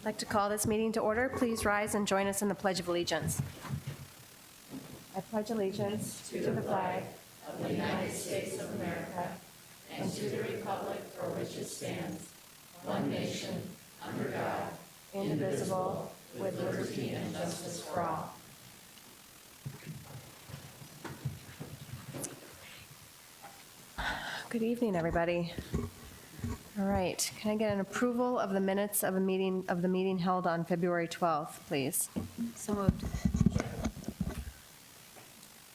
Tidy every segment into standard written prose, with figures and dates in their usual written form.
I'd like to call this meeting to order. Please rise and join us in the Pledge of Allegiance. I pledge allegiance to the flag of the United States of America and to the republic for which it stands, one nation, under God, indivisible, with liberty and justice for all. Good evening, everybody. All right, can I get an approval of the minutes of the meeting held on February 12th, please? So moved.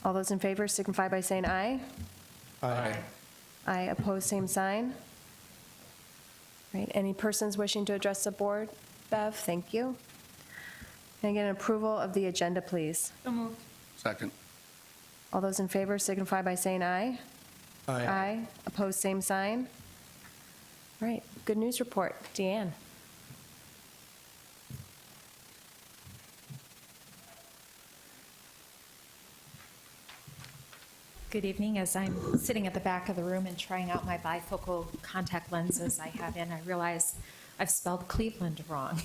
All those in favor signify by saying aye. Aye. Aye, opposed, same sign. Right, any persons wishing to address the board? Bev, thank you. Can I get an approval of the agenda, please? So moved. Second. All those in favor signify by saying aye. Aye. Opposed, same sign. All right, good news report. Deanne. Good evening. As I'm sitting at the back of the room and trying out my bifocal contact lenses I have in, I realize I've spelled Cleveland wrong.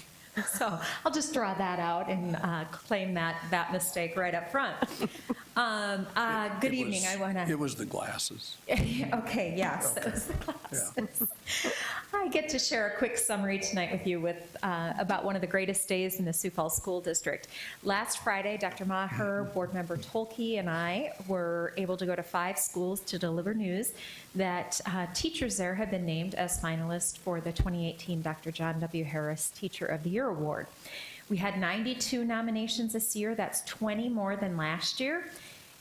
So I'll just draw that out and claim that mistake right up front. Good evening. It was the glasses. Okay, yes, okay. It was the glasses. Yeah. I get to share a quick summary tonight with you about one of the greatest days in the Sioux Falls School District. Last Friday, Dr. Maher, Board Member Tolke, and I were able to go to 5 schools to deliver news that teachers there have been named as finalists for the 2018 Dr. John W. Harris Teacher of the Year Award. We had 92 nominations this year. That's 20 more than last year.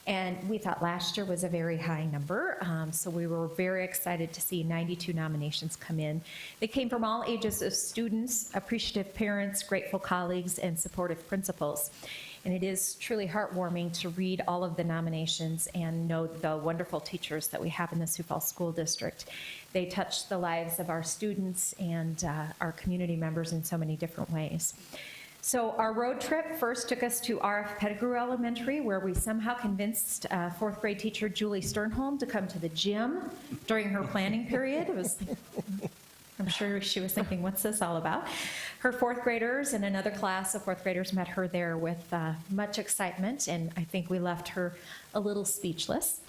And we thought last year was a very high number, so we were very excited to see 92 nominations come in. They came from all ages of students, appreciative parents, grateful colleagues, and supportive principals. And it is truly heartwarming to read all of the nominations and know the wonderful teachers that we have in the Sioux Falls School District. They touch the lives of our students and our community members in so many different ways. So our road trip first took us to R.F. Pettigrew Elementary, where we somehow convinced 4th grade teacher Julie Sternholm to come to the gym during her planning period. It was, I'm sure she was thinking, what's this all about? Her 4th graders and another class of 4th graders met her there with much excitement, and I think we left her a little speechless.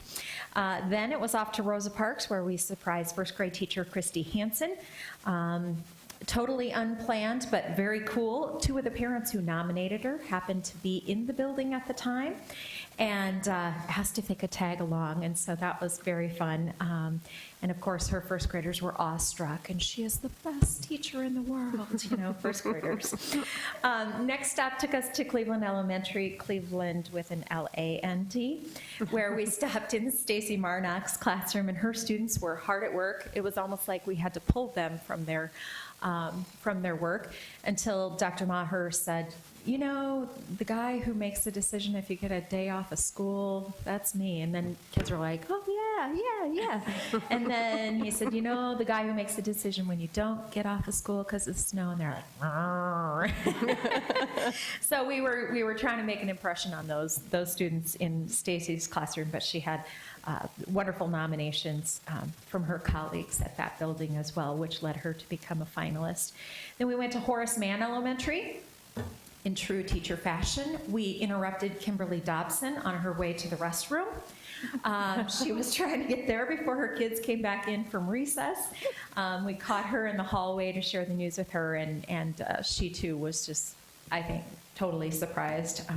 Then it was off to Rosa Parks, where we surprised 1st grade teacher Christy Hansen. Totally unplanned, but very cool. 2 of the parents who nominated her happened to be in the building at the time and asked if they could tag along, and so that was very fun. And of course, her 1st graders were awestruck, and she is the best teacher in the world, you know, 1st graders. Next stop took us to Cleveland Elementary, Cleveland with an L-A-N-D, where we stopped in Stacy Marnock's classroom, and her students were hard at work. It was almost like we had to pull them from their work until Dr. Maher said, you know, the guy who makes the decision if you get a day off of school, that's me. And then kids were like, oh, yeah. And then he said, you know, the guy who makes the decision when you don't get off of school because of snow. And they're like, so we were trying to make an impression on those students in Stacy's classroom, but she had wonderful nominations from her colleagues at that building as well, which led her to become a finalist. Then we went to Horace Mann Elementary. In true teacher fashion, we interrupted Kimberly Dobson on her way to the restroom. She was trying to get there before her kids came back in from recess. We caught her in the hallway to share the news with her, and she too was just, I think, totally surprised.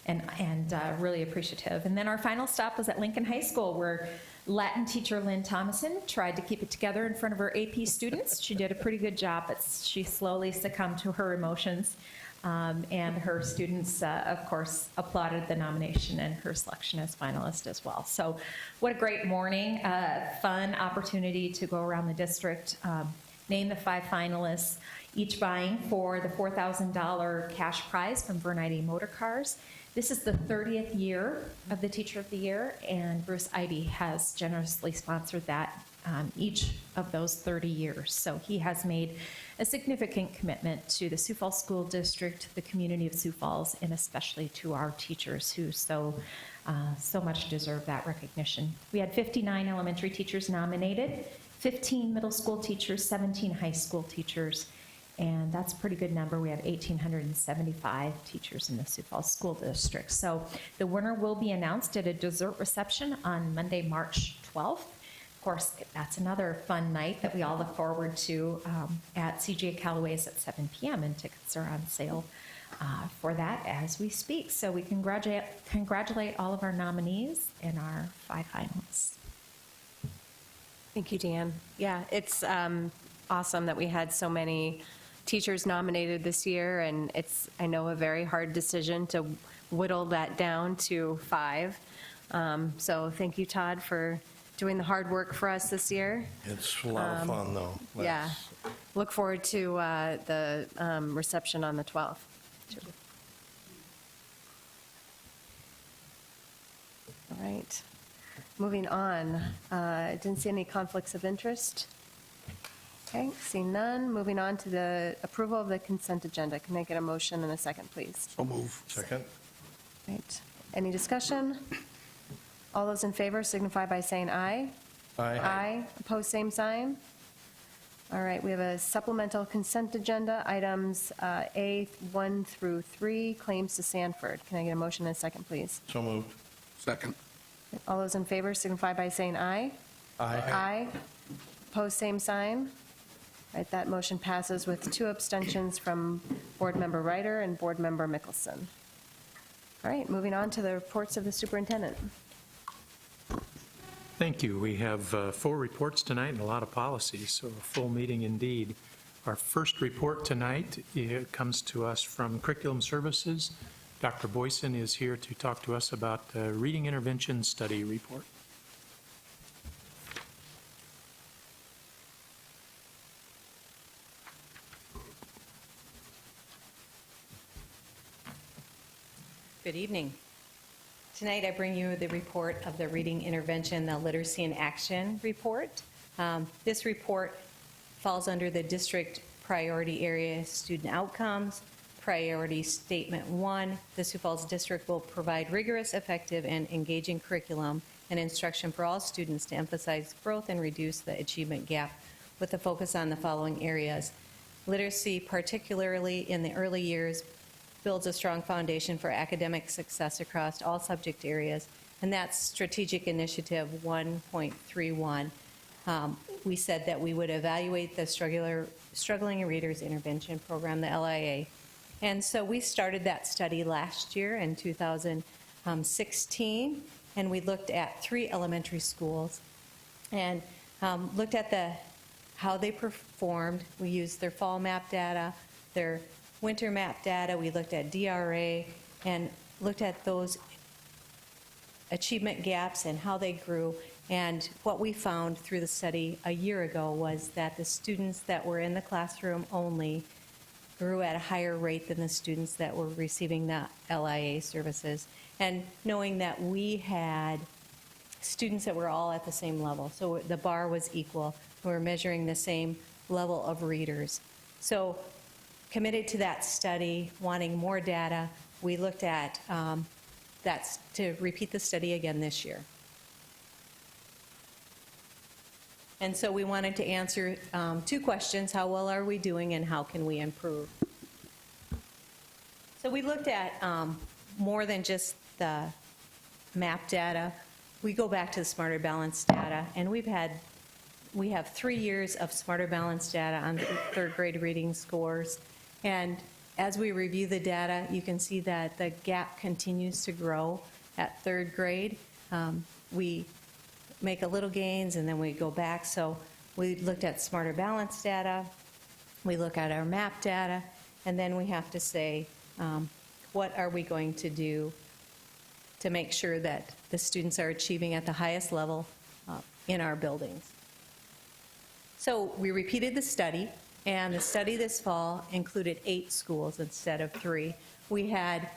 And really appreciative. And then our final stop was at Lincoln High School, where Latin teacher Lynn Thomason tried to keep it together in front of her AP students. She did a pretty good job, but she slowly succumbed to her emotions. And her students, of course, applauded the nomination and her selection as finalist as well. So what a great morning, fun opportunity to go around the district, name the 5 finalists, each vying for the $4,000 cash prize from Vernite Motor Cars. This is the 30th year of the Teacher of the Year, and Bruce Eide has generously sponsored that each of those 30 years. So he has made a significant commitment to the Sioux Falls School District, the community of Sioux Falls, and especially to our teachers who so much deserve that recognition. We had 59 elementary teachers nominated, 15 middle school teachers, 17 high school teachers, And that's a pretty good number. We have 1,875 teachers in the Sioux Falls School District. So the winner will be announced at a dessert reception on Monday, March 12th. Of course, that's another fun night that we all look forward to at CJ Callaway's at 7 p.m. and tickets are on sale for that as we speak. So we congratulate all of our nominees and our 5 finalists. Thank you, Dan. Yeah, it's awesome that we had so many teachers nominated this year, and it's, I know, a very hard decision to whittle that down to 5. So thank you, Todd, for doing the hard work for us this year. It's a lot of fun, though. Yeah. Look forward to the reception on the 12th. All right. Moving on. Didn't see any conflicts of interest. Okay, seeing none. Moving on to the approval of the consent agenda. Can I get a motion and a second, please? So move. Second? Right. Any discussion? All those in favor signify by saying aye. Aye. Opposed, same sign. All right, we have a supplemental consent agenda, items A1 through 3, claims to Sanford. Can I get a motion and a second, please? So moved. Second. All those in favor signify by saying aye. Aye. Opposed, same sign. All right, that motion passes with 2 abstentions from Board Member Ryder and Board Member Mickelson. All right, moving on to the reports of the superintendent. Thank you. We have 4 reports tonight and a lot of policies, so a full meeting indeed. Our first report tonight comes to us from Curriculum Services. Dr. Boyson is here to talk to us about the Reading Intervention Study Report. Good evening. Tonight I bring you the report of the Reading Intervention, the Literacy in Action report. This report falls under the district priority area student outcomes. Priority Statement 1, the Sioux Falls District will provide rigorous, effective, and engaging curriculum and instruction for all students to emphasize growth and reduce the achievement gap with a focus on the following areas. Literacy, particularly in the early years, builds a strong foundation for academic success across all subject areas, and that's Strategic Initiative 1.31. We said that we would evaluate the Struggling Readers Intervention Program, the LIA. And so we started that study last year in 2016, and we looked at 3 elementary schools and looked at how they performed. We used their fall map data, their winter map data. We looked at DRA and looked at those achievement gaps and how they grew. And what we found through the study a year ago was that the students that were in the classroom only grew at a higher rate than the students that were receiving the LIA services. And knowing that we had students that were all at the same level, so the bar was equal. We were measuring the same level of readers. So committed to that study, wanting more data, we looked at that's to repeat the study again this year. And so we wanted to answer 2 questions: how well are we doing and how can we improve? So we looked at more than just the map data. We go back to the Smarter Balanced data, and we have 3 years of Smarter Balanced data on 3rd grade reading scores. And as we review the data, you can see that the gap continues to grow at 3rd grade. We make a little gains and then we go back. So we looked at Smarter Balanced data, we look at our map data, and then we have to say, what are we going to do to make sure that the students are achieving at the highest level in our buildings? So we repeated the study, and the study this fall included 8 schools instead of 3. We had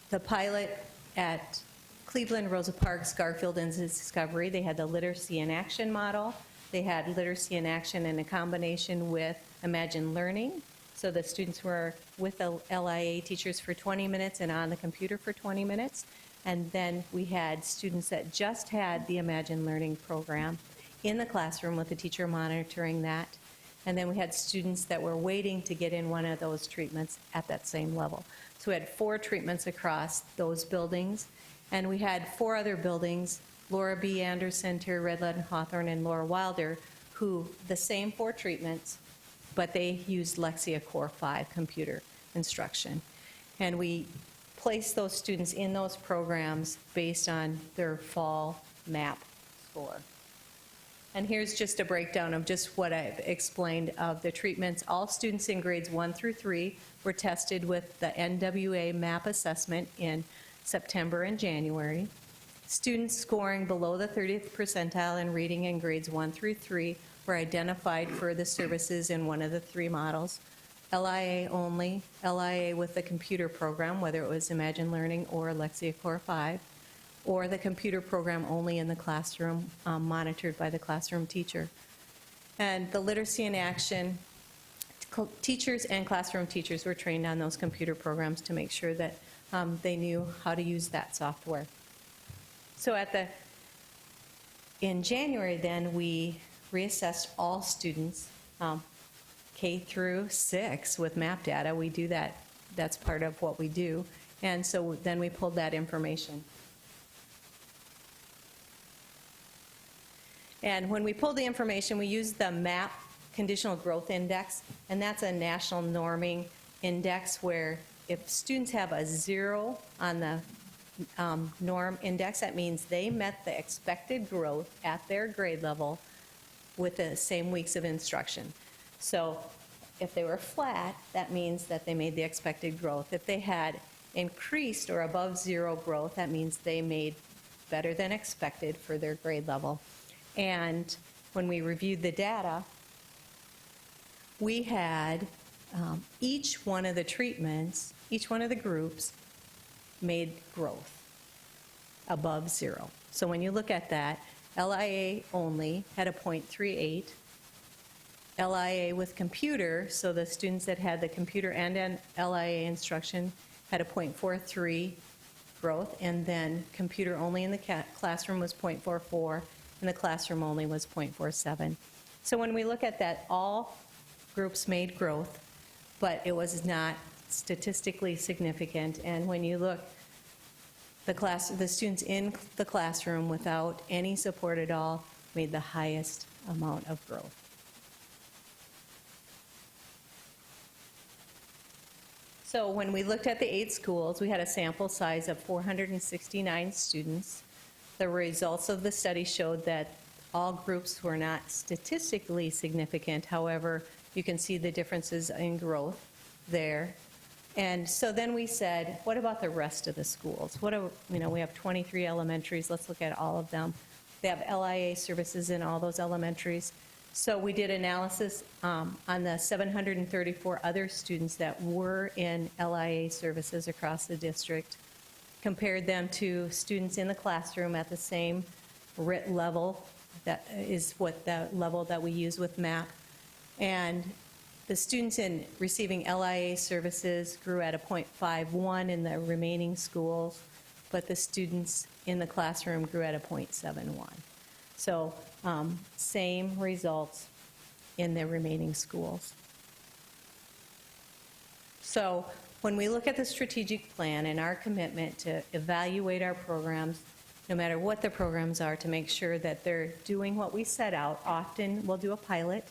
the pilot at Cleveland, Rosa Parks, Garfield, and Discovery. They had the Literacy in Action model. They had Literacy in Action in a combination with Imagine Learning. So the students were with the LIA teachers for 20 minutes and on the computer for 20 minutes. And then we had students that just had the Imagine Learning program in the classroom with the teacher monitoring that. And then we had students that were waiting to get in one of those treatments at that same level. So we had 4 treatments across those buildings. And we had 4 other buildings, Laura B. Anderson, Terry Redlund, Hawthorne, and Laura Wilder, who the same 4 treatments, but they used Lexia Core 5 computer instruction. And we placed those students in those programs based on their fall MAP score. And here's just a breakdown of just what I've explained of the treatments. All students in grades 1 through 3 were tested with the NWA MAP assessment in September and January. Students scoring below the 30th percentile in reading in grades 1 through 3 were identified for the services in one of the 3 models. LIA only, LIA with the computer program, whether it was Imagine Learning or Lexia Core 5, or the computer program only in the classroom, monitored by the classroom teacher. And the literacy in action, teachers and classroom teachers were trained on those computer programs to make sure that they knew how to use that software. So in January then, we reassessed all students, K through 6 with MAP data. We do that, that's part of what we do. And so then we pulled that information. And when we pulled the information, we used the MAP Conditional Growth Index, and that's a national norming index where if students have a 0 on the norm index, that means they met the expected growth at their grade level with the same weeks of instruction. So if they were flat, that means that they made the expected growth. If they had increased or above 0 growth, that means they made better than expected for their grade level. And when we reviewed the data, we had each one of the treatments, each one of the groups made growth above 0. So when you look at that, LIA only had a 0.38. LIA with computer, so the students that had the computer and LIA instruction had a 0.43 growth, and then computer only in the classroom was 0.44, and the classroom only was 0.47. So when we look at that, all groups made growth, but it was not statistically significant. And when you look, the students in the classroom without any support at all made the highest amount of growth. So when we looked at the 8 schools, we had a sample size of 469 students. The results of the study showed that all groups were not statistically significant. However, you can see the differences in growth there. And so then we said, what about the rest of the schools? We have 23 elementaries. Let's look at all of them. They have LIA services in all those elementaries. So we did analysis on the 734 other students that were in LIA services across the district, compared them to students in the classroom at the same RIT level. That is what the level that we use with MAP. And the students in receiving LIA services grew at a 0.51 in the remaining schools, but the students in the classroom grew at a 0.71. So same results in the remaining schools. So when we look at the strategic plan and our commitment to evaluate our programs, no matter what the programs are, to make sure that they're doing what we set out, often we'll do a pilot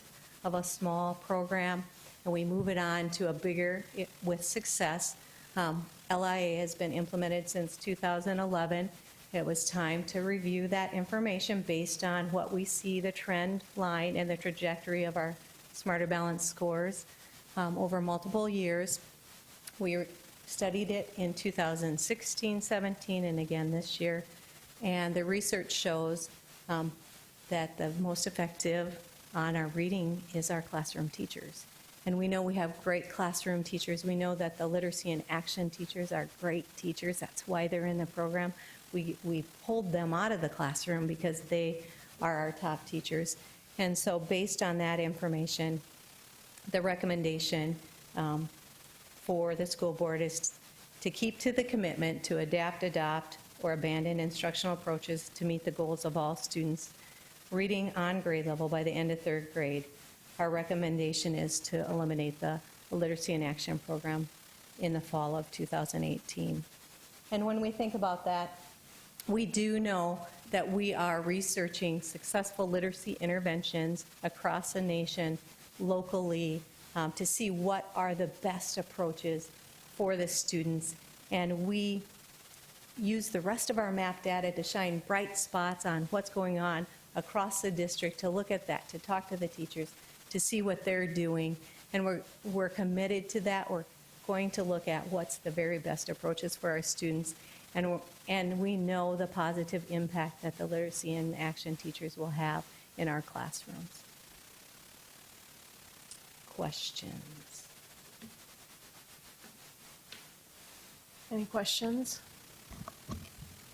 of a small program and we move it on to a bigger with success. LIA has been implemented since 2011. It was time to review that information based on what we see the trend line and the trajectory of our Smarter Balance scores over multiple years. We studied it in 2016, 17, and again this year. And the research shows that the most effective on our reading is our classroom teachers. And we know we have great classroom teachers. We know that the literacy and action teachers are great teachers. That's why they're in the program. We pulled them out of the classroom because they are our top teachers. And so based on that information, the recommendation for the school board is to keep to the commitment to adapt, adopt, or abandon instructional approaches to meet the goals of all students reading on grade level by the end of 3rd grade. our recommendation is to eliminate the Literacy in Action program in the fall of 2018. And when we think about that, we do know that we are researching successful literacy interventions across the nation, locally, to see what are the best approaches for the students. And we use the rest of our map data to shine bright spots on what's going on across the district, to look at that, to talk to the teachers, to see what they're doing. And we're committed to that. We're going to look at what's the very best approaches for our students. And we know the positive impact that the literacy in action teachers will have in our classrooms. Questions? Any questions?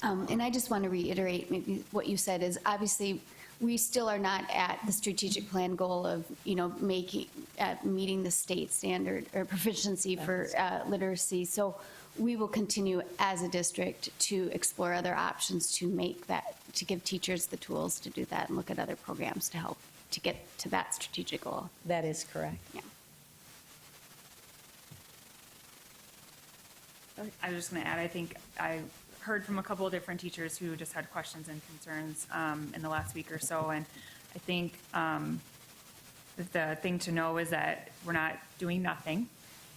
And I just want to reiterate maybe what you said is obviously we still are not at the strategic plan goal of, meeting the state standard or proficiency for literacy. So we will continue as a district to explore other options to make that, to give teachers the tools to do that and look at other programs to help to get to that strategic goal. That is correct. Yeah. I was just going to add, I think I heard from a couple of different teachers who just had questions and concerns in the last week or so, and I think the thing to know is that we're not doing nothing.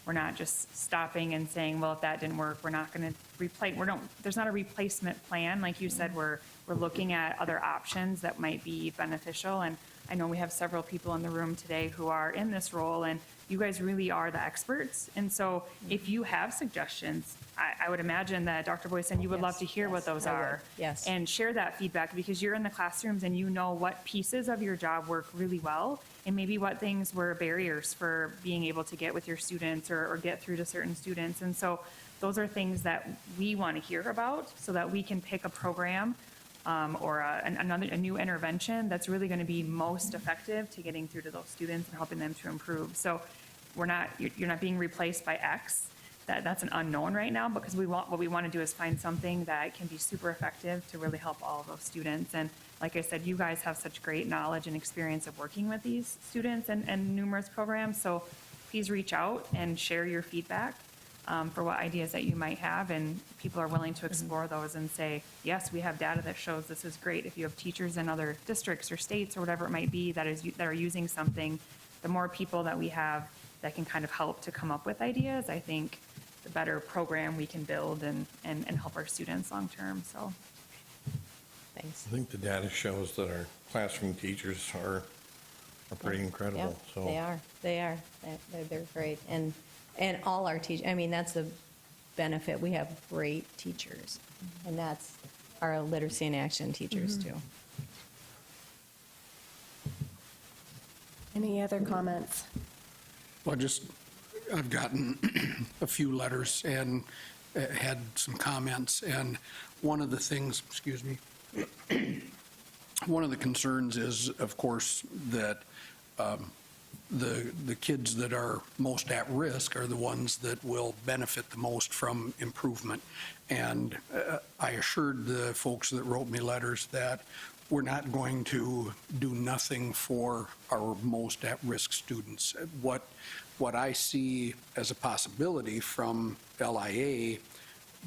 We're not just stopping and saying, well, if that didn't work, we're not going to replace. There's not a replacement plan, like you said. We're looking at other options that might be beneficial, and I know we have several people in the room today who are in this role, and you guys really are the experts. And so if you have suggestions, I would imagine that Dr. Boyson, you would love to hear what those I would. are. Yes. And share that feedback, because you're in the classrooms and you know what pieces of your job work really well, and maybe what things were barriers for being able to get with your students or get through to certain students. And so those are things that we want to hear about so that we can pick a program or a new intervention that's really going to be most effective to getting through to those students and helping them to improve. So you're not being replaced by X. That's an unknown right now, because what we want to do is find something that can be super effective to really help all of those students. And like I said, you guys have such great knowledge and experience of working with these students and numerous programs. So please reach out and share your feedback for what ideas that you might have, and people are willing to explore those and say, yes, we have data that shows this is great. If you have teachers in other districts or states or whatever it might be that are using something, the more people that we have that can kind of help to come up with ideas, I think the better program we can build and help our students long term. So Thanks. I think the data shows that our classroom teachers are pretty incredible. Yeah, So they are. They're great. And all our teachers, I mean, that's the benefit. We have great teachers, and that's our literacy in action teachers too. Any other comments? Well, I've gotten a few letters and had some comments, and one of the things, excuse me, one of the concerns is, of course, that the kids that are most at risk are the ones that will benefit the most from improvement. And I assured the folks that wrote me letters that we're not going to do nothing for our most at-risk students. What I see as a possibility from LIA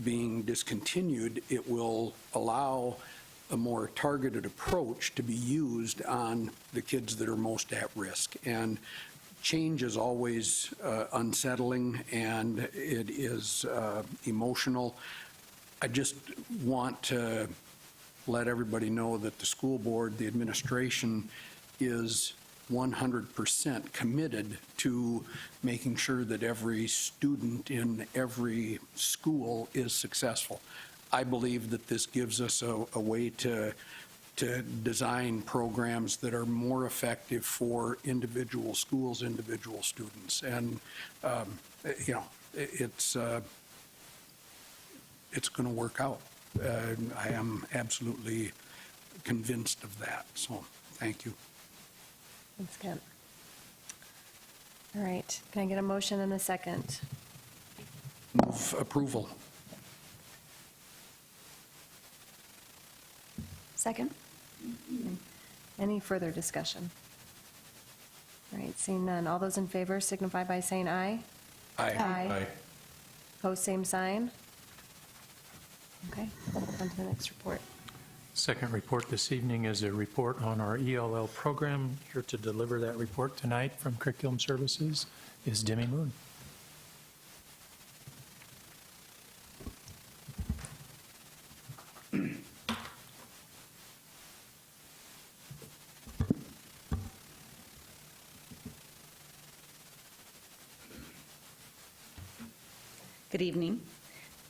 being discontinued, it will allow a more targeted approach to be used on the kids that are most at risk. And change is always unsettling, and it is emotional. I just want to let everybody know that the school board, the administration, is 100% committed to making sure that every student in every school is successful. I believe that this gives us a way to design programs that are more effective for individual schools, individual students. And, it's going to work out. I am absolutely convinced of that. So, thank you. Thanks, Kent. All right, can I get a motion and a second? Move approval. Second? Any further discussion? All right, seeing none. All those in favor signify by saying aye. Aye. Pose same sign. Okay, on to the next report. Second report this evening is a report on our ELL program. Here to deliver that report tonight from Curriculum Services is Demi Moon. Good evening.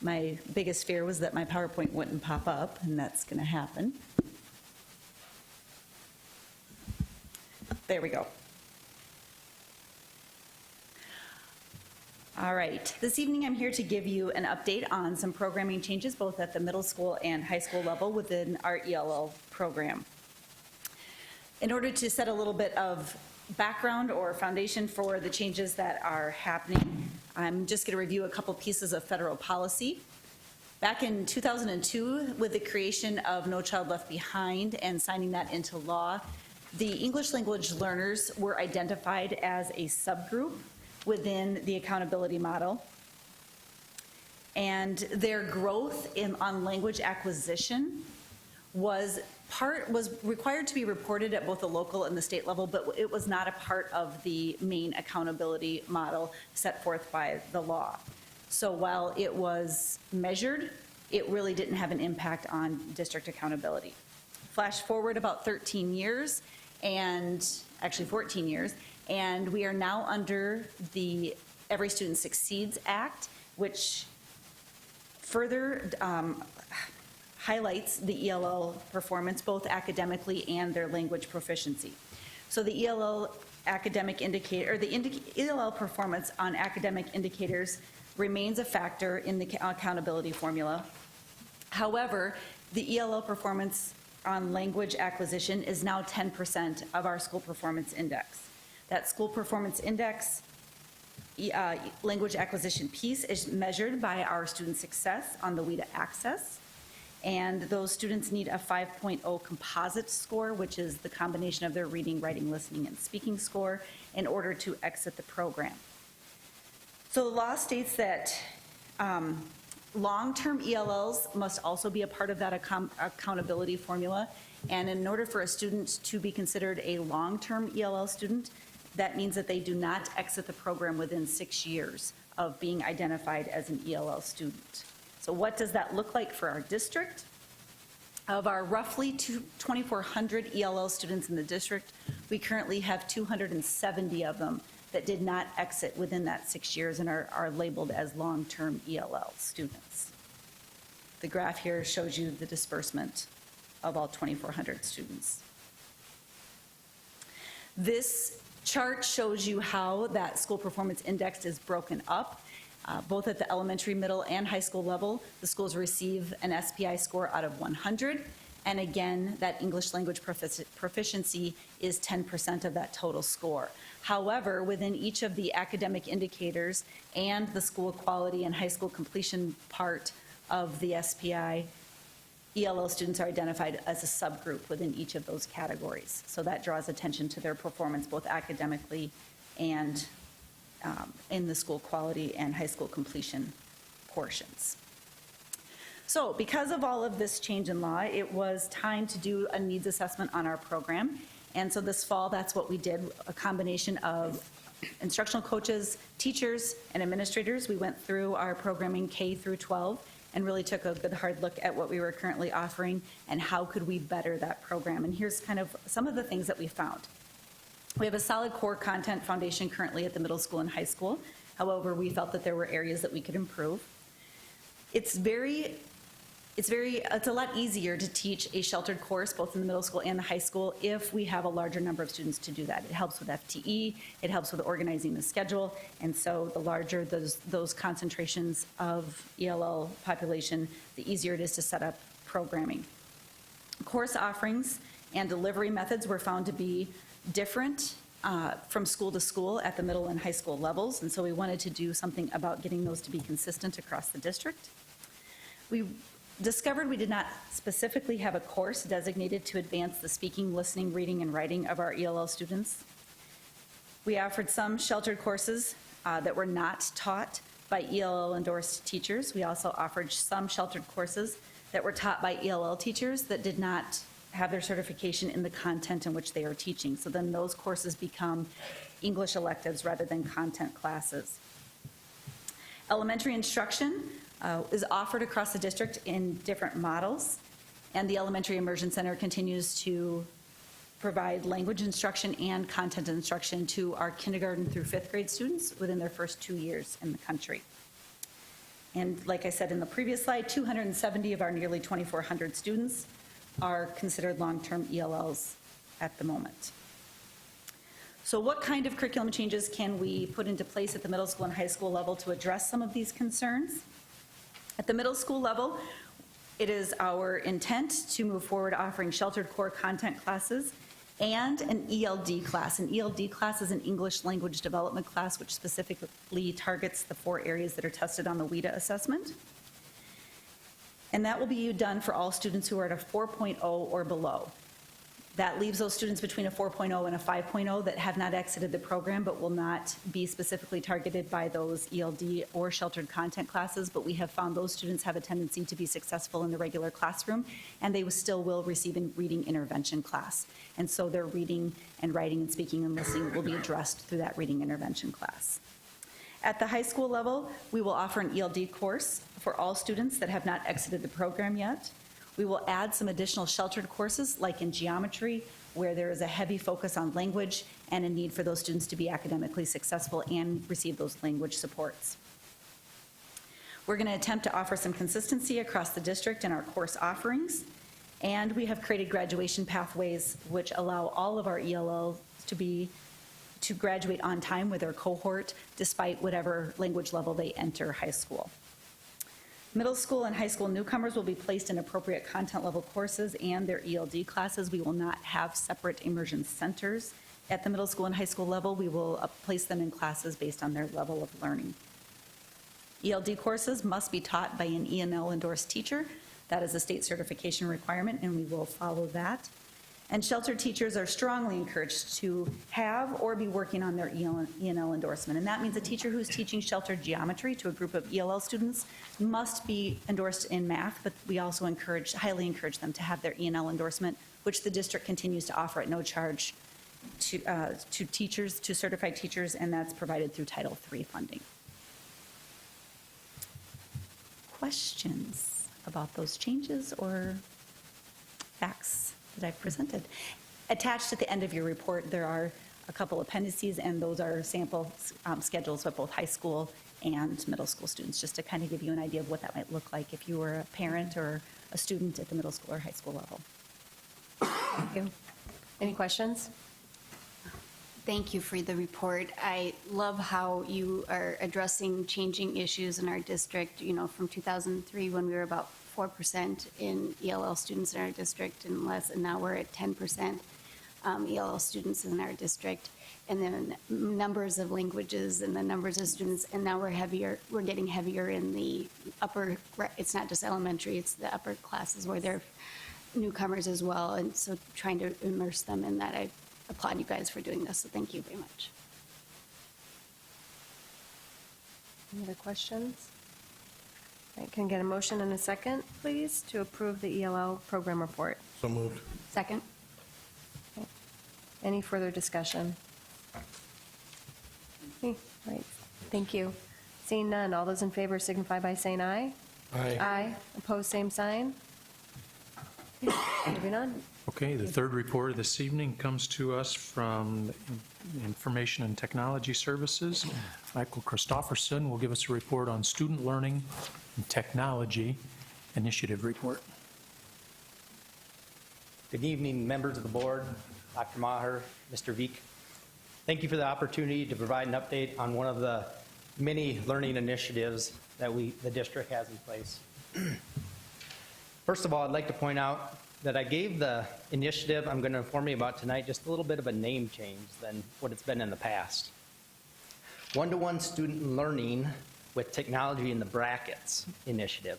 My biggest fear was that my PowerPoint wouldn't pop up, and that's going to happen. There we go. All right. This evening, I'm here to give you an update on some programming changes, both at the middle school and high school level within our ELL program. In order to set a little bit of background or foundation for the changes that are happening, I'm just going to review a couple pieces of federal policy. Back in 2002, with the creation of No Child Left Behind and signing that into law, the English language learners were identified as a subgroup within the accountability model. And their growth on language acquisition was required to be reported at both the local and the state level, but it was not a part of the main accountability model set forth by the law. So while it was measured, it really didn't have an impact on district accountability. Flash forward about 13 years, and actually 14 years, and we are now under the Every Student Succeeds Act, which further highlights the ELL performance, both academically and their language proficiency. So the ELL academic indicator, or the ELL performance on academic indicators remains a factor in the accountability formula. However, the ELL performance on language acquisition is now 10% of our school performance index. That school performance index language acquisition piece is measured by our student success on the WIDA Access. And those students need a 5.0 composite score, which is the combination of their reading, writing, listening, and speaking score, in order to exit the program. So the law states that long-term ELLs must also be a part of that accountability formula. And in order for a student to be considered a long-term ELL student, that means that they do not exit the program within 6 years of being identified as an ELL student. So what does that look like for our district? Of our roughly 2,400 ELL students in the district, we currently have 270 of them that did not exit within that 6 years and are labeled as long-term ELL students. The graph here shows you the disbursement of all 2,400 students. This chart shows you how that school performance index is broken up. Both at the elementary, middle, and high school level, the schools receive an SPI score out of 100. And again, that English language proficiency is 10% of that total score. However, within each of the academic indicators and the school quality and high school completion part of the SPI, ELL students are identified as a subgroup within each of those categories. So that draws attention to their performance both academically and in the school quality and high school completion portions. So because of all of this change in law, it was time to do a needs assessment on our program. And so this fall, that's what we did, a combination of instructional coaches, teachers, and administrators. We went through our programming K through 12 and really took a good hard look at what we were currently offering and how could we better that program. And here's kind of some of the things that we found. We have a solid core content foundation currently at the middle school and high school. However, we felt that there were areas that we could improve. It's a lot easier to teach a sheltered course both in the middle school and the high school if we have a larger number of students to do that. It helps with FTE, it helps with organizing the schedule, and so the larger those concentrations of ELL population, the easier it is to set up programming. Course offerings and delivery methods were found to be different from school to school at the middle and high school levels, and so we wanted to do something about getting those to be consistent across the district. We discovered we did not specifically have a course designated to advance the speaking, listening, reading, and writing of our ELL students. We offered some sheltered courses that were not taught by ELL-endorsed teachers. We also offered some sheltered courses that were taught by ELL teachers that did not have their certification in the content in which they are teaching. So then those courses become English electives rather than content classes. Elementary instruction is offered across the district in different models, and the Elementary Immersion Center continues to provide language instruction and content instruction to our kindergarten through fifth grade students within their first 2 years in the country. And like I said in the previous slide, 270 of our nearly 2,400 students are considered long-term ELLs at the moment. So what kind of curriculum changes can we put into place at the middle school and high school level to address some of these concerns? At the middle school level, it is our intent to move forward offering sheltered core content classes and an ELD class. An ELD class is an English language development class which specifically targets the 4 areas that are tested on the WIDA assessment. And that will be done for all students who are at a 4.0 or below. That leaves those students between a 4.0 and a 5.0 that have not exited the program but will not be specifically targeted by those ELD or sheltered content classes, but we have found those students have a tendency to be successful in the regular classroom, and they still will receive a reading intervention class. And so their reading and writing and speaking and listening will be addressed through that reading intervention class. At the high school level, we will offer an ELD course for all students that have not exited the program yet. We will add some additional sheltered courses, like in geometry, where there is a heavy focus on language and a need for those students to be academically successful and receive those language supports. We're going to attempt to offer some consistency across the district in our course offerings, and we have created graduation pathways which allow all of our ELLs to graduate on time with their cohort, despite whatever language level they enter high school. Middle school and high school newcomers will be placed in appropriate content level courses and their ELD classes. We will not have separate immersion centers at the middle school and high school level. We will place them in classes based on their level of learning. ELD courses must be taught by an ENL endorsed teacher. That is a state certification requirement, and we will follow that. And sheltered teachers are strongly encouraged to have or be working on their ENL endorsement. And that means a teacher who's teaching sheltered geometry to a group of ELL students must be endorsed in math, but we also highly encourage them to have their ENL endorsement, which the district continues to offer at no charge to teachers, to certified teachers, and that's provided through Title III funding. Questions about those changes or facts that I've presented? Attached at the end of your report, there are a couple appendices, and those are sample schedules of both high school and middle school students, just to kind of give you an idea of what that might look like if you were a parent or a student at the middle school or high school level. Thank you. Any questions? Thank you for the report. I love how you are addressing changing issues in our district, from 2003 when we were about 4% in ELL students in our district and less, and now we're at 10% ELL students in our district. And then numbers of languages and the numbers of students, and now we're getting heavier in the upper, it's not just elementary, it's the upper classes where they're newcomers as well, and so trying to immerse them in that. I applaud you guys for doing this, so thank you very much. Any other questions? All right, can I get a motion and a second, please, to approve the ELL program report? So moved. Second? Okay. Any further discussion? Okay, right, thank you. Seeing none, all those in favor signify by saying aye. Aye. Aye. Opposed, same sign. Okay, moving on. Okay, the third report of this evening comes to us from Information and Technology Services. Michael Christopherson will give us a report on Student Learning and Technology Initiative Report. Good evening, members of the board, Dr. Maher, Mr. Veeck. Thank you for the opportunity to provide an update on one of the many learning initiatives that the district has in place. First of all, I'd like to point out that I gave the initiative I'm going to inform you about tonight just a little bit of a name change than what it's been in the past. One-to-one student learning with technology in the brackets initiative.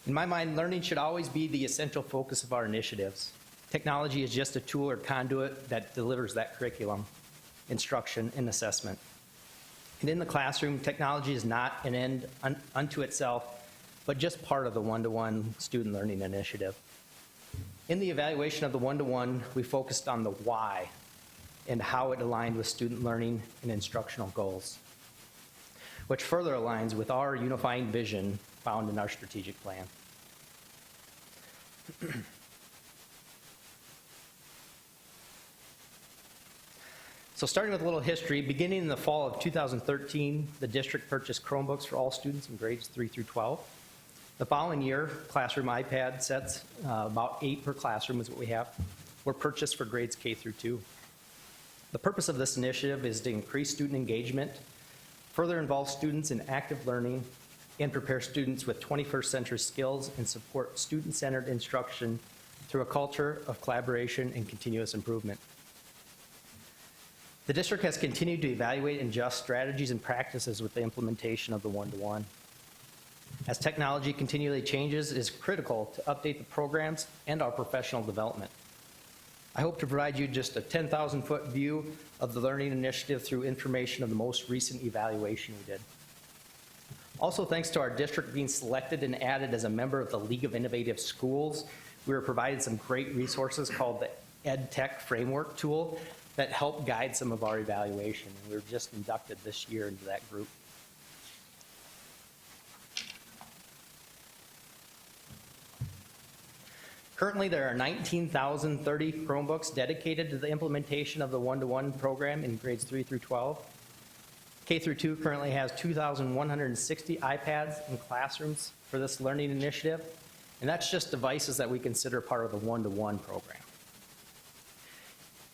In my mind, learning should always be the essential focus of our initiatives. Technology is just a tool or conduit that delivers that curriculum. instruction, and assessment. And in the classroom, technology is not an end unto itself, but just part of the one-to-one student learning initiative. In the evaluation of the one-to-one, we focused on the why and how it aligned with student learning and instructional goals, which further aligns with our unifying vision found in our strategic plan. So starting with a little history, beginning in the fall of 2013, the district purchased Chromebooks for all students in grades 3 through 12. The following year, classroom iPad sets, about 8 per classroom is what we have, were purchased for grades K through 2. The purpose of this initiative is to increase student engagement, further involve students in active learning, and prepare students with 21st century skills and support student-centered instruction through a culture of collaboration and continuous improvement. The district has continued to evaluate and adjust strategies and practices with the implementation of the one-to-one. As technology continually changes, it is critical to update the programs and our professional development. I hope to provide you just a 10,000-foot view of the learning initiative through information of the most recent evaluation we did. Also, thanks to our district being selected and added as a member of the League of Innovative Schools, we were provided some great resources called the EdTech Framework tool that help guide some of our evaluation. And we were just inducted this year into that group. Currently, there are 19,030 Chromebooks dedicated to the implementation of the one-to-one program in grades 3 through 12. K through 2 currently has 2,160 iPads in classrooms for this learning initiative, and that's just devices that we consider part of the one-to-one program.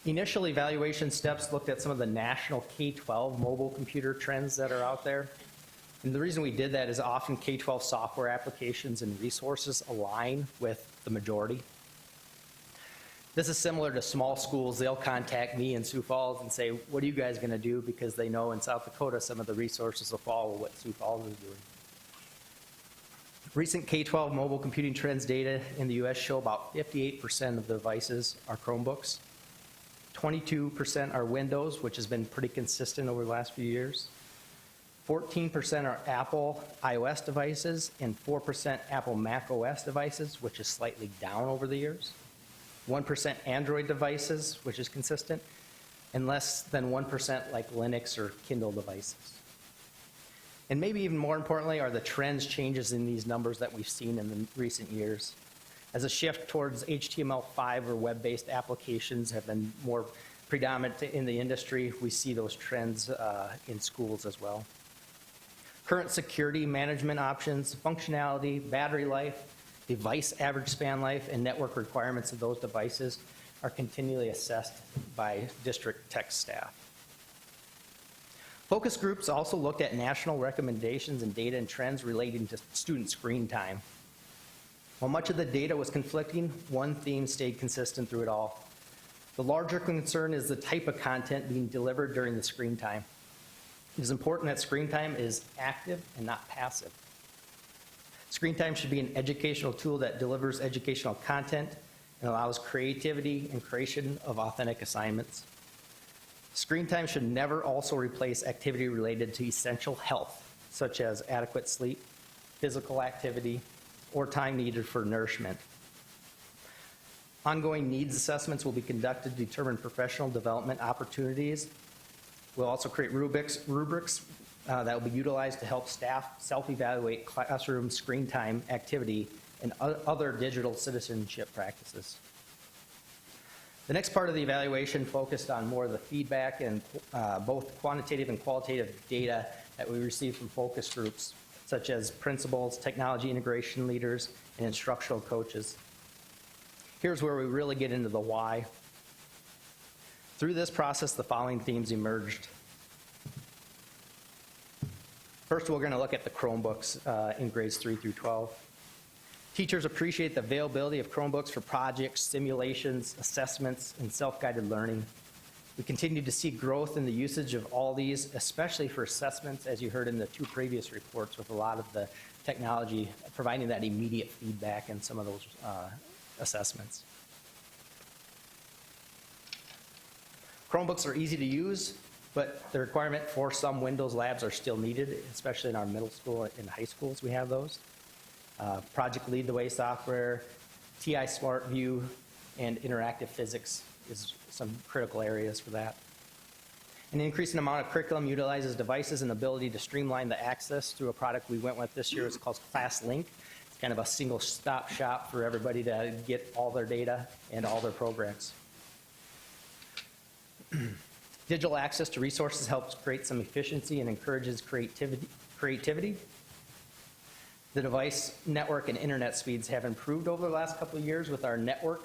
Initial evaluation steps looked at some of the national K-12 mobile computer trends that are out there. And the reason we did that is often K-12 software applications and resources align with the majority. This is similar to small schools. They'll contact me in Sioux Falls and say, what are you guys going to do? Because they know in South Dakota some of the resources will follow what Sioux Falls is doing. Recent K-12 mobile computing trends data in the U.S. show about 58% of the devices are Chromebooks. 22% are Windows, which has been pretty consistent over the last few years. 14% are Apple iOS devices, and 4% Apple Mac OS devices, which is slightly down over the years. 1% Android devices, which is consistent, and less than 1% like Linux or Kindle devices. And maybe even more importantly are the trends changes in these numbers that we've seen in the recent years. As a shift towards HTML5 or web-based applications have been more predominant in the industry, we see those trends in schools as well. Current security management options, functionality, battery life, device average span life, and network requirements of those devices are continually assessed by district tech staff. Focus groups also looked at national recommendations and data and trends relating to student screen time. While much of the data was conflicting, one theme stayed consistent through it all. The larger concern is the type of content being delivered during the screen time. It is important that screen time is active and not passive. Screen time should be an educational tool that delivers educational content and allows creativity and creation of authentic assignments. Screen time should never also replace activity related to essential health, such as adequate sleep, physical activity, or time needed for nourishment. Ongoing needs assessments will be conducted to determine professional development opportunities. We'll also create rubrics that will be utilized to help staff self-evaluate classroom screen time activity and other digital citizenship practices. The next part of the evaluation focused on more of the feedback and both quantitative and qualitative data that we received from focus groups, such as principals, technology integration leaders, and instructional coaches. Here's where we really get into the why. Through this process, the following themes emerged. First, we're going to look at the Chromebooks in grades 3 through 12. Teachers appreciate the availability of Chromebooks for projects, simulations, assessments, and self-guided learning. We continue to see growth in the usage of all these, especially for assessments, as you heard in the 2 previous reports, with a lot of the technology providing that immediate feedback in some of those assessments. Chromebooks are easy to use, but the requirement for some Windows labs are still needed, especially in our middle school and high schools, we have those. Project Lead the Way software, TI Smart View, and interactive physics is some critical areas for that. An increasing amount of curriculum utilizes devices and ability to streamline the access through a product we went with this year. It's called ClassLink. It's kind of a single-stop shop for everybody to get all their data and all their programs. Digital access to resources helps create some efficiency and encourages creativity. The device network and internet speeds have improved over the last couple of years with our network,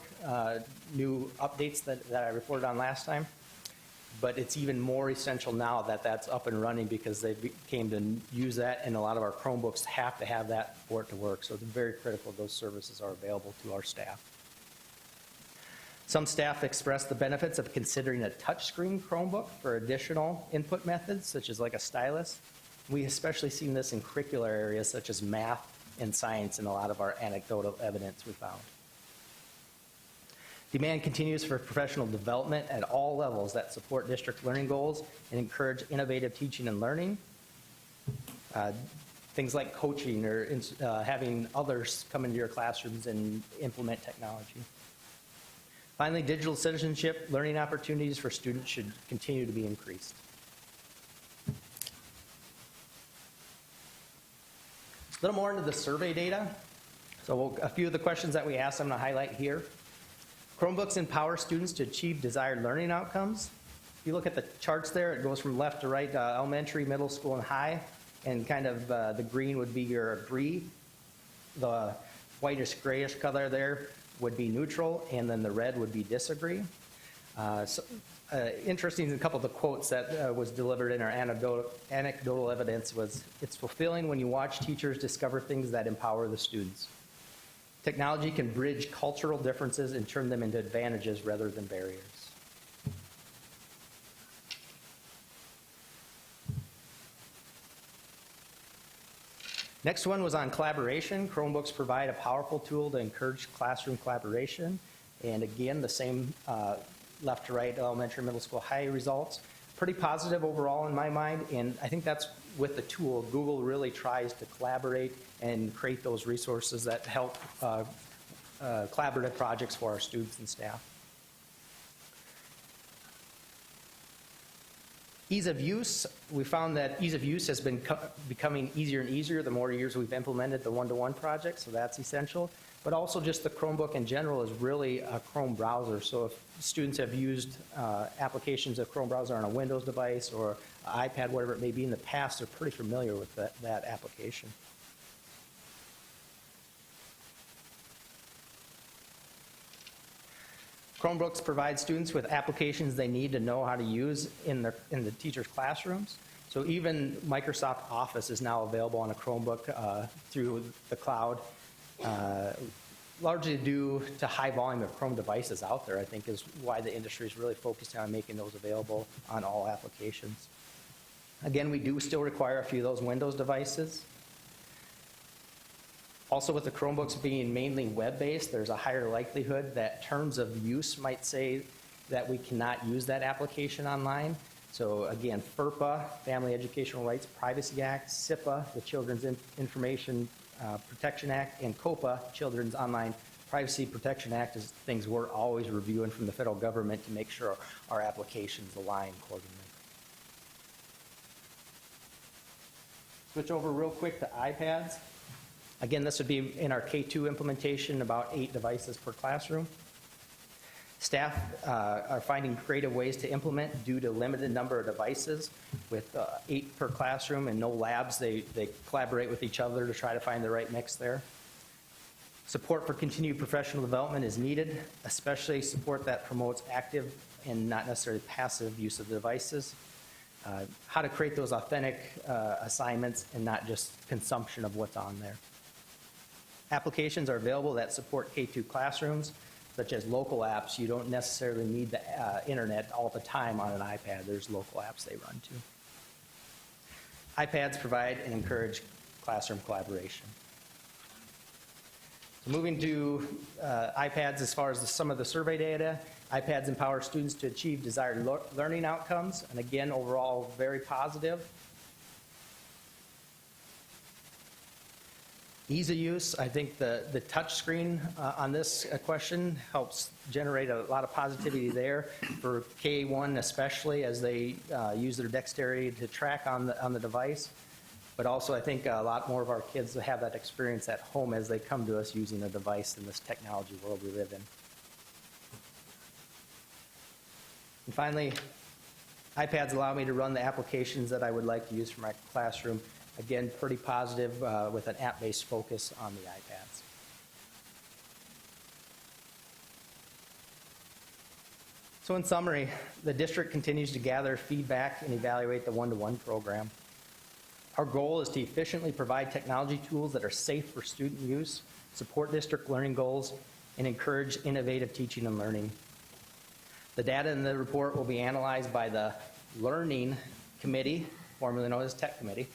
new updates that I reported on last time. But it's even more essential now that that's up and running because they came to use that, and a lot of our Chromebooks have to have that for it to work. So it's very critical those services are available to our staff. Some staff express the benefits of considering a touchscreen Chromebook for additional input methods, such as like a stylus. We especially seen this in curricular areas such as math and science in a lot of our anecdotal evidence we found. Demand continues for professional development at all levels that support district learning goals and encourage innovative teaching and learning. Things like coaching or having others come into your classrooms and implement technology. Finally, digital citizenship, learning opportunities for students should continue to be increased. A little more into the survey data. So a few of the questions that we asked I'm going to highlight here. Chromebooks empower students to achieve desired learning outcomes. If you look at the charts there, it goes from left to right, elementary, middle school, and high, and kind of the green would be your agree. The whitish grayish color there would be neutral, and then the red would be disagree. Interesting, a couple of the quotes that was delivered in our anecdotal evidence was, "It's fulfilling when you watch teachers discover things that empower the students. Technology can bridge cultural differences and turn them into advantages rather than barriers." Next one was on collaboration. Chromebooks provide a powerful tool to encourage classroom collaboration. And again, the same left to right, elementary, middle school, high results. Pretty positive overall in my mind, and I think that's with the tool. Google really tries to collaborate and create those resources that help collaborative projects for our students and staff. Ease of use, we found that ease of use has been becoming easier and easier the more years we've implemented the one-to-one project, so that's essential. But also just the Chromebook in general is really a Chrome browser. So if students have used applications of Chrome browser on a Windows device or iPad, whatever it may be in the past, they're pretty familiar with that application. Chromebooks provide students with applications they need to know how to use in the teachers' classrooms. So even Microsoft Office is now available on a Chromebook through the cloud. Largely due to high volume of Chrome devices out there, I think is why the industry is really focused on making those available on all applications. Again, we do still require a few of those Windows devices. Also, with the Chromebooks being mainly web-based, there's a higher likelihood that terms of use might say that we cannot use that application online. So again, FERPA, Family Educational Rights Privacy Act, SIPA, the Children's Information Protection Act, and COPA, Children's Online Privacy Protection Act, is things we're always reviewing from the federal government to make sure our applications align accordingly. Switch over real quick to iPads. Again, this would be in our K2 implementation, about 8 devices per classroom. Staff are finding creative ways to implement due to limited number of devices. With 8 per classroom and no labs, they collaborate with each other to try to find the right mix there. Support for continued professional development is needed, especially support that promotes active and not necessarily passive use of the devices. How to create those authentic assignments and not just consumption of what's on there. Applications are available that support K2 classrooms, such as local apps. You don't necessarily need the internet all the time on an iPad. There's local apps they run to. iPads provide and encourage classroom collaboration. Moving to iPads, as far as some of the survey data, iPads empower students to achieve desired learning outcomes, and again, overall, very positive. Ease of use, I think the touch screen on this question helps generate a lot of positivity there for K1 especially, as they use their dexterity to track on the device. But also, I think a lot more of our kids have that experience at home as they come to us using a device in this technology world we live in. And finally, iPads allow me to run the applications that I would like to use for my classroom. Again, pretty positive with an app-based focus on the iPads. So in summary, the district continues to gather feedback and evaluate the one-to-one program. Our goal is to efficiently provide technology tools that are safe for student use, support district learning goals, and encourage innovative teaching and learning. The data in the report will be analyzed by the Learning Committee, formerly known as Tech Committee.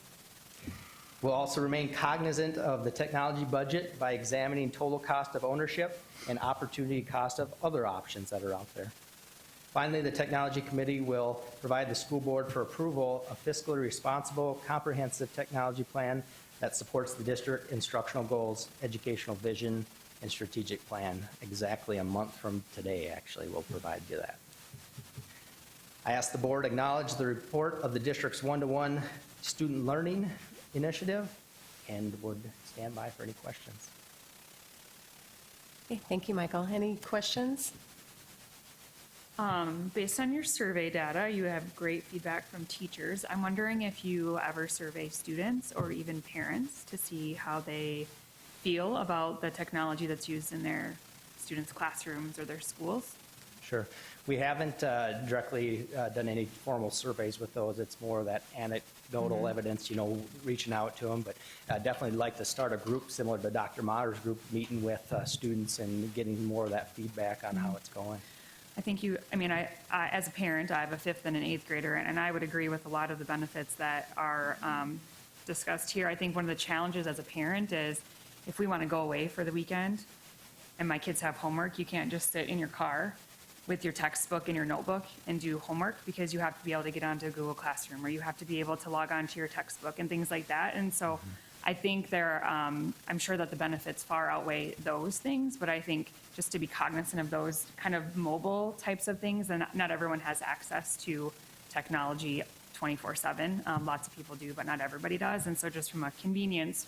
We'll also remain cognizant of the technology budget by examining total cost of ownership and opportunity cost of other options that are out there. Finally, the Technology Committee will provide the school board for approval a fiscally responsible, comprehensive technology plan that supports the district instructional goals, educational vision, and strategic plan. Exactly a month from today, actually, we'll provide you that. I ask the board acknowledge the report of the district's one-to-one student learning initiative and would stand by for any questions. Okay, thank you, Michael. Any questions? Based on your survey data, you have great feedback from teachers. I'm wondering if you ever survey students or even parents to see how they feel about the technology that's used in their students' classrooms or their schools. Sure. We haven't directly done any formal surveys with those. It's more of that anecdotal evidence, you know, reaching out to them. But definitely like to start a group similar to Dr. Maher's group, meeting with students and getting more of that feedback on how it's going. I think I as a parent, I have a 5th and an 8th grader, and I would agree with a lot of the benefits that are discussed here. I think one of the challenges as a parent is if we want to go away for the weekend and my kids have homework, you can't just sit in your car with your textbook and your notebook and do homework, because you have to be able to get onto Google Classroom, or you have to be able to log on to your textbook and things like that. And so I think I'm sure that the benefits far outweigh those things, but I think just to be cognizant of those kind of mobile types of things, and not everyone has access to technology 24/7. Lots of people do, but not everybody does. And so just from a convenience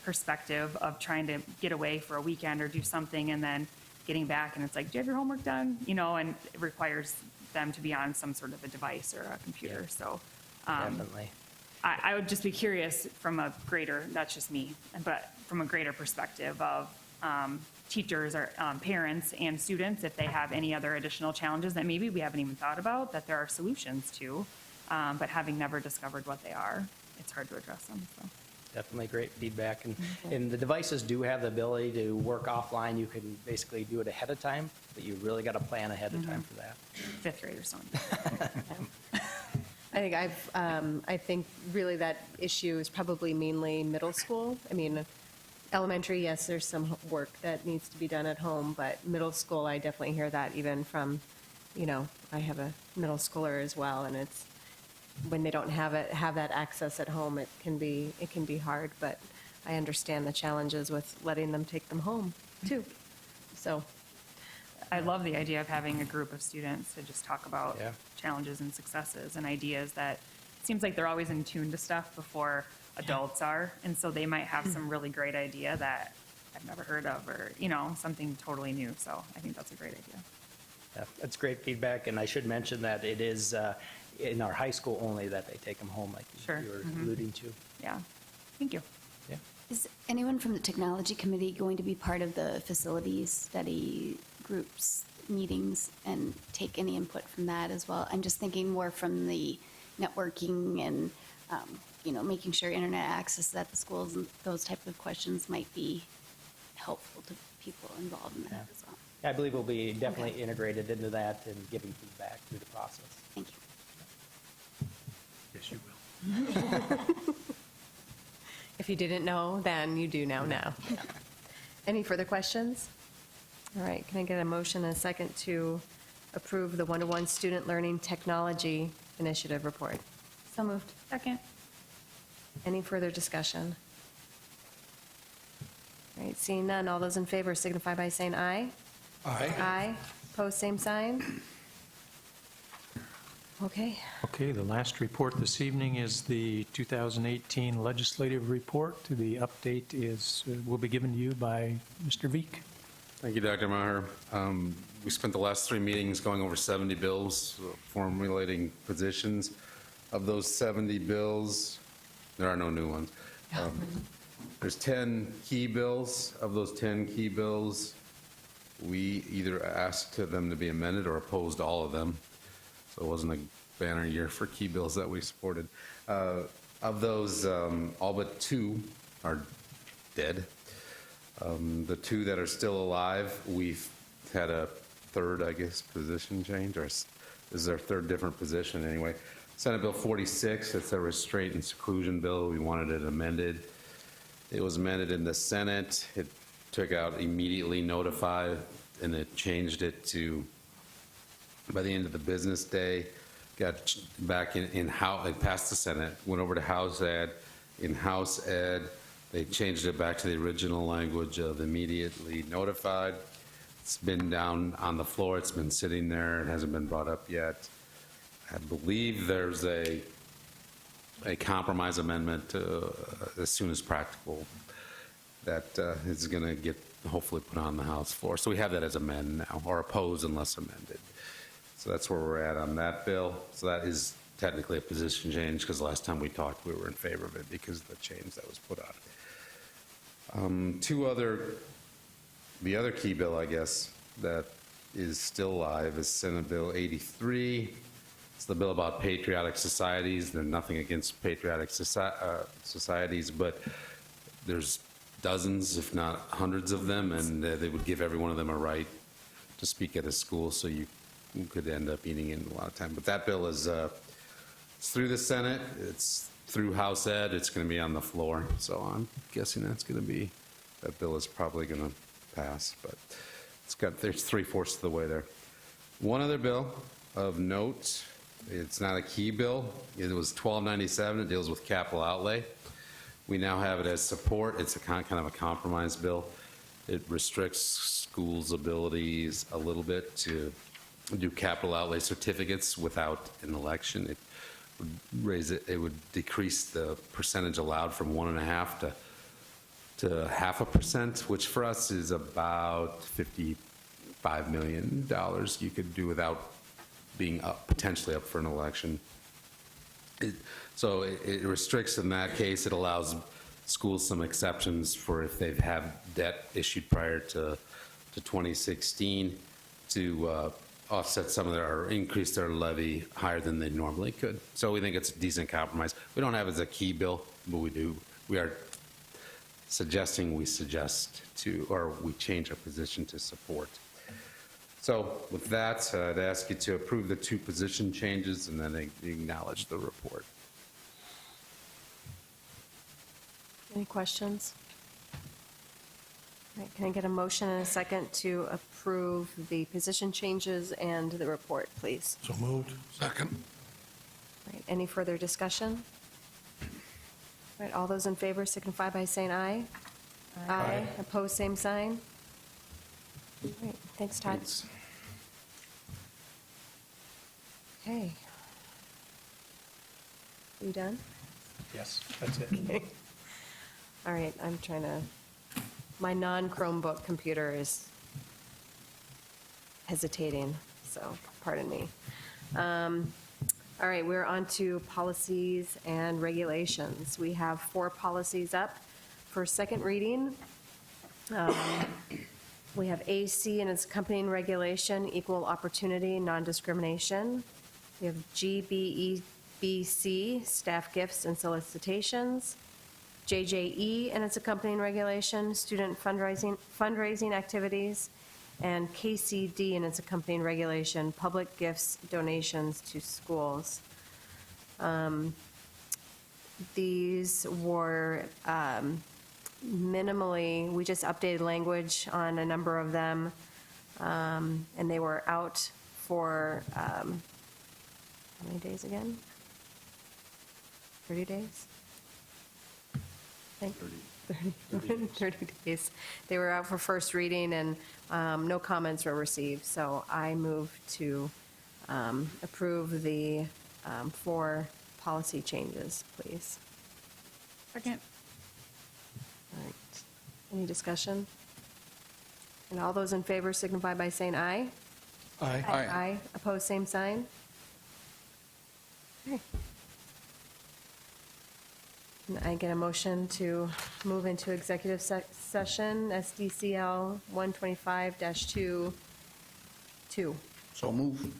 perspective of trying to get away for a weekend or do something and then getting back and it's like, do you have your homework done? You know, and it requires them to be on some sort of a device or a computer. So Definitely. I would just be curious from a greater, that's just me, but from a greater perspective of teachers or parents and students, if they have any other additional challenges that maybe we haven't even thought about, that there are solutions to, but having never discovered what they are, it's hard to address them. So. Definitely great feedback. And the devices do have the ability to work offline. You can basically do it ahead of time, but you really got to plan ahead of time for that. 5th graders don't. I think really that issue is probably mainly middle school. I mean, elementary, yes, there's some work that needs to be done at home, but middle school, I definitely hear that even from, you know, I have a middle schooler as well, and it's, when they don't have that access at home, it can be hard, but I understand the challenges with letting them take them home too. So I love the idea of having a group of students to just talk about Yeah. challenges and successes and ideas that it seems like they're always in tune to stuff before adults are. And so they might have some really great idea that I've never heard of, or, you know, something totally new. So I think that's a great idea. Yeah, that's great feedback. And I should mention that it is in our high school only that they take them home, like Sure. you were alluding to. Yeah. Thank you. Yeah. Is anyone from the technology committee going to be part of the facilities study groups meetings and take any input from that as well? I'm just thinking more from the networking and, you know, making sure internet access at the schools and those type of questions might be helpful to people involved in that as well. I believe we'll be definitely integrated into that and giving feedback through the process. Thank you. Yes, you will. if you didn't know, then you do now. Any further questions? All right, can I get a motion and a second to approve the one-to-one student learning technology initiative report? So moved. Second. Any further discussion? All right, seeing none, all those in favor signify by saying aye. Aye. Aye, pose same sign. Okay, Okay, the last report this evening is the 2018 legislative report. The update will be given to you by Mr. Veeck. Thank you, Dr. Maher. We spent the last 3 meetings going over 70 bills, formulating positions. Of those 70 bills, there are no new ones. There's 10 key bills. Of those 10 key bills, we either asked them to be amended or opposed all of them. So it wasn't a banner year for key bills that we supported. Of those, all but 2 are dead. The 2 that are still alive, we've had a third, I guess, position change, or this is our third different position anyway. Senate Bill 46, it's a restraint and seclusion bill. We wanted it amended. It was amended in the Senate. It took out immediately notify, and it changed it to by the end of the business day. Got back in House, it passed the Senate, went over to House Ed. In House Ed, they changed it back to the original language of immediately notified. It's been down on the floor. It's been sitting there. It hasn't been brought up yet. I believe there's a compromise amendment as soon as practical that is going to get hopefully put on the House floor. So we have that as amended now, or opposed unless amended. So that's where we're at on that bill. So that is technically a position change, because last time we talked, we were in favor of it because of the change that was put on. The other key bill, I guess, that is still alive is Senate Bill 83. It's the bill about patriotic societies. There's nothing against patriotic societies, but there's dozens, if not hundreds of them, and they would give every one of them a right to speak at a school, so you could end up eating in a lot of time. But that bill is it's through the Senate, it's through House Ed, it's going to be on the floor. So I'm guessing that bill is probably going to pass, but there's 3/4 of the way there. One other bill of note, it's not a key bill. It was 1297. It deals with capital outlay. We now have it as support. It's a kind of a compromise bill. It restricts schools' abilities a little bit to do capital outlay certificates without an election. It would it would decrease the percentage allowed from 1.5% to 0.5%, which for us is about $55 million you could do without being potentially up for an election. So it restricts in that case. It allows schools some exceptions for if they've had debt issued prior to 2016 to offset some of or increase their levy higher than they normally could. So we think it's a decent compromise. We don't have it as a key bill, but we are suggesting we change our position to support. So with that, I'd ask you to approve the 2 position changes and then acknowledge the report. any questions? All right, can I get a motion and a second to approve the position changes and the report, please? So moved. Second. All right, any further discussion? All right, all those in favor signify by saying aye. Aye. Opposed, same sign. All right, thanks, Todd. Thanks. Okay. You done? Yes, that's it. Okay. All right, I'm trying to, my non-Chromebook computer is hesitating, so pardon me. All right, we're on to policies and regulations. We have 4 policies up for second reading. We have AC and its accompanying regulation, equal opportunity, non-discrimination. We have GBEBC, staff gifts and solicitations. JJE and its accompanying regulation, student fundraising activities. And KCD and its accompanying regulation, public gifts, donations to schools. These were minimally, we just updated language on a number of them, and they were out for, how many days again? 30 days? I think 30 days. They were out for first reading, and no comments were received, so I move to approve the 4 policy changes, please. Second. All right. Any discussion? And all those in favor signify by saying aye. Aye. Aye. Opposed, same sign. Okay. Can I get a motion to move into executive session, SDCL 125-2. So move.